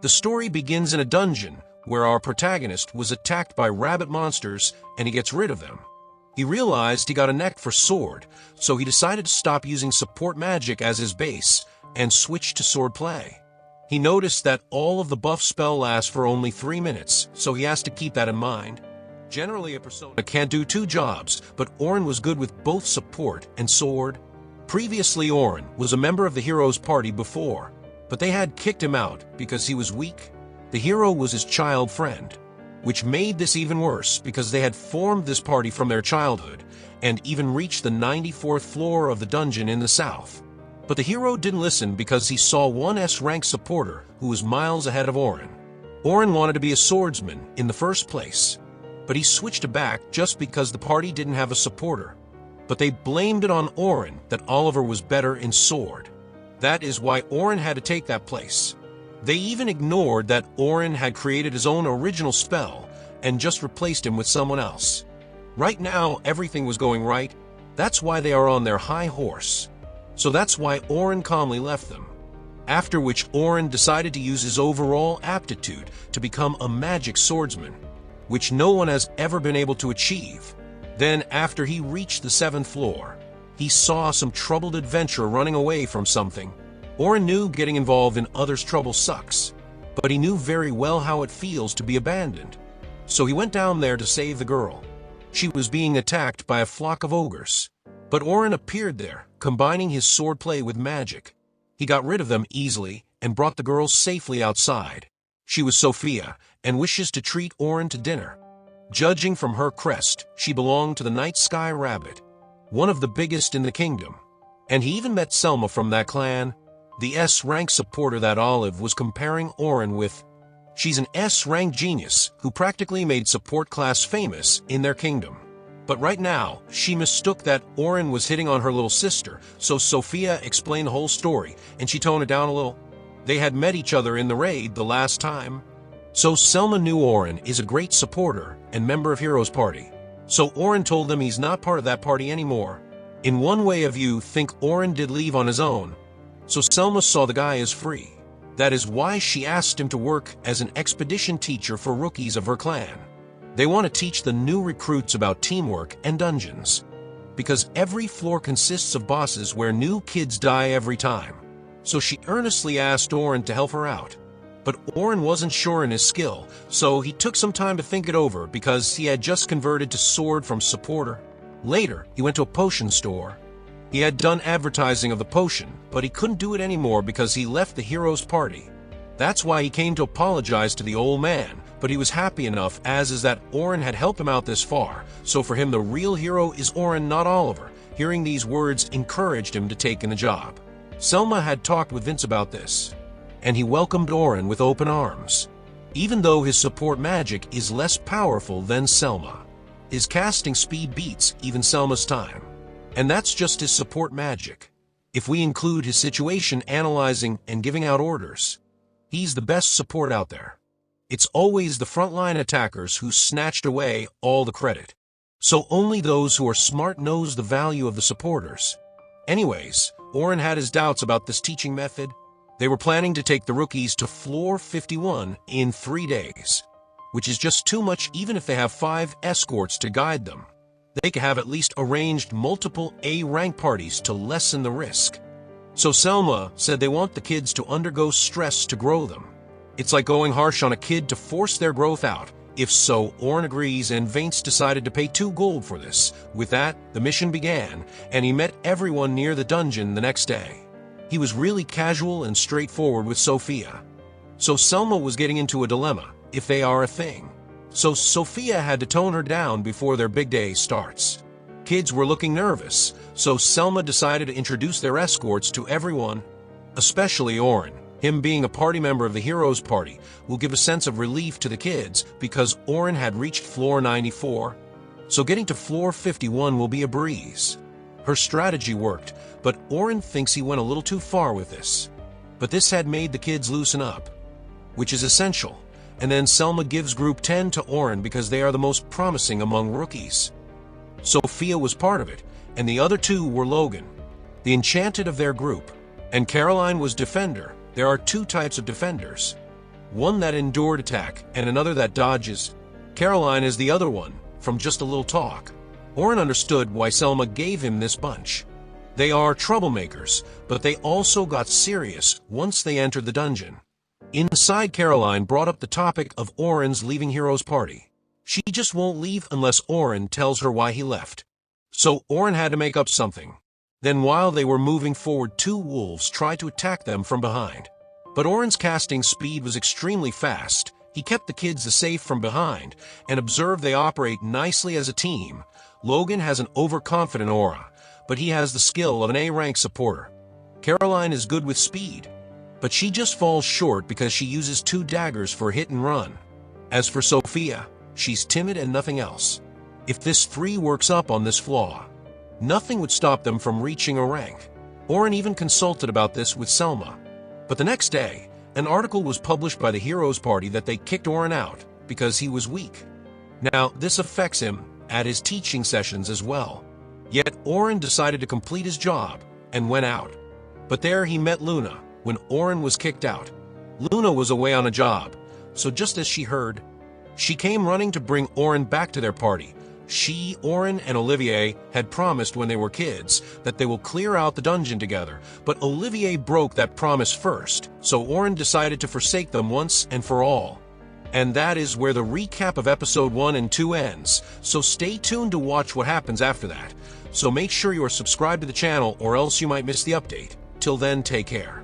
The story begins in a dungeon where our protagonist was attacked by rabbit monsters and he gets rid of them. He realized he got a knack for sword, so he decided to stop using support magic as his base and switch to sword play. He noticed that all of the buff spell lasts for only 3 minutes, so he has to keep that in mind. Generally, a persona can't do 2 jobs, but Orhun was good with both support and sword. Previously, Orhun was a member of the hero's party before, but they had kicked him out because he was weak. The hero was his child friend, which made this even worse because they had formed this party from their childhood and even reached the 94th floor of the dungeon in the south. But the hero didn't listen because he saw one S-rank supporter who was miles ahead of Orhun. Orhun wanted to be a swordsman in the first place, but he switched back just because the party didn't have a supporter. But they blamed it on Orhun that Oliver was better in sword. That is why Orhun had to take that place. They even ignored that Orhun had created his own original spell and just replaced him with someone else. Right now, everything was going right. That's why they are on their high horse. So that's why Orhun calmly left them. After which Orhun decided to use his overall aptitude to become a magic swordsman, which no one has ever been able to achieve. Then, after he reached the 7th floor, he saw some troubled adventurer running away from something. Orhun knew getting involved in others' trouble sucks, but he knew very well how it feels to be abandoned. So he went down there to save the girl. She was being attacked by a flock of ogres. But Orhun appeared there, combining his swordplay with magic. He got rid of them easily and brought the girl safely outside. She was Sophia and wishes to treat Orhun to dinner. Judging from her crest, she belonged to the Night Sky Rabbit, one of the biggest in the kingdom. And he even met Selma from that clan, the S-rank supporter that Olive was comparing Orhun with. She's an S-rank genius who practically made support class famous in their kingdom. But right now, she mistook that Orhun was hitting on her little sister, so Sophia explained the whole story, and she toned it down a little. They had met each other in the raid the last time. So Selma knew Orhun is a great supporter and member of Hero's Party. So Orhun told them he's not part of that party anymore. In one way of view, think Orhun did leave on his own. So Selma saw the guy as free. That is why she asked him to work as an expedition teacher for rookies of her clan. They want to teach the new recruits about teamwork and dungeons, because every floor consists of bosses where new kids die every time. So she earnestly asked Orhun to help her out. But Orhun wasn't sure in his skill, so he took some time to think it over because he had just converted to sword from supporter. Later, he went to a potion store. He had done advertising of the potion, but he couldn't do it anymore because he left the hero's party. That's why he came to apologize to the old man, but he was happy enough as is that Orhun had helped him out this far, so for him the real hero is Orhun, not Oliver. Hearing these words encouraged him to take in the job. Selma had talked with Vince about this, and he welcomed Orhun with open arms. Even though his support magic is less powerful than Selma, his casting speed beats even Selma's time. And that's just his support magic. If we include his situation analyzing and giving out orders, he's the best support out there. It's always the frontline attackers who snatched away all the credit. So only those who are smart knows the value of the supporters. Anyways, Orhun had his doubts about this teaching method. They were planning to take the rookies to floor 51 in 3 days, which is just too much even if they have 5 escorts to guide them. They could have at least arranged multiple A-rank parties to lessen the risk. So Selma said they want the kids to undergo stress to grow them. It's like going harsh on a kid to force their growth out. If so, Orhun agrees and Vince decided to pay 2 gold for this. With that, the mission began, and he met everyone near the dungeon the next day. He was really casual and straightforward with Sophia. So Selma was getting into a dilemma, if they are a thing. So Sophia had to tone her down before their big day starts. Kids were looking nervous, so Selma decided to introduce their escorts to everyone, especially Orhun. Him being a party member of the Hero's Party will give a sense of relief to the kids because Orhun had reached floor 94, so getting to floor 51 will be a breeze. Her strategy worked, but Orhun thinks he went a little too far with this. But this had made the kids loosen up, which is essential. And then Selma gives group 10 to Orhun because they are the most promising among rookies. Sophia was part of it, and the other 2 were Logan, the enchanted of their group, and Caroline was defender. There are 2 types of defenders. one that endured attack and another that dodges. Caroline is the other one, from just a little talk. Orhun understood why Selma gave him this bunch. They are troublemakers, but they also got serious once they entered the dungeon. Inside, Caroline brought up the topic of Orhun's leaving Hero's party. She just won't leave unless Orhun tells her why he left. So Orhun had to make up something. Then while they were moving forward, two wolves tried to attack them from behind. But Orhun's casting speed was extremely fast. He kept the kids safe from behind and observed they operate nicely as a team. Logan has an overconfident aura, but he has the skill of an A-rank supporter. Caroline is good with speed, but she just falls short because she uses 2 daggers for hit and run. As for Sophia, she's timid and nothing else. If this 3 works up on this flaw, nothing would stop them from reaching a rank. Orhun even consulted about this with Selma. But the next day, an article was published by the Heroes Party that they kicked Orhun out because he was weak. Now, this affects him at his teaching sessions as well. Yet Orhun decided to complete his job and went out. But there he met Luna when Orhun was kicked out. Luna was away on a job, so just as she heard, she came running to bring Orhun back to their party. She, Orhun, and Olivier had promised when they were kids that they will clear out the dungeon together, but Olivier broke that promise first, so Orhun decided to forsake them once and for all. And that is where the recap of episode 1 and 2 ends, so stay tuned to watch what happens after that. So make sure you are subscribed to the channel or else you might miss the update. Till then, take care.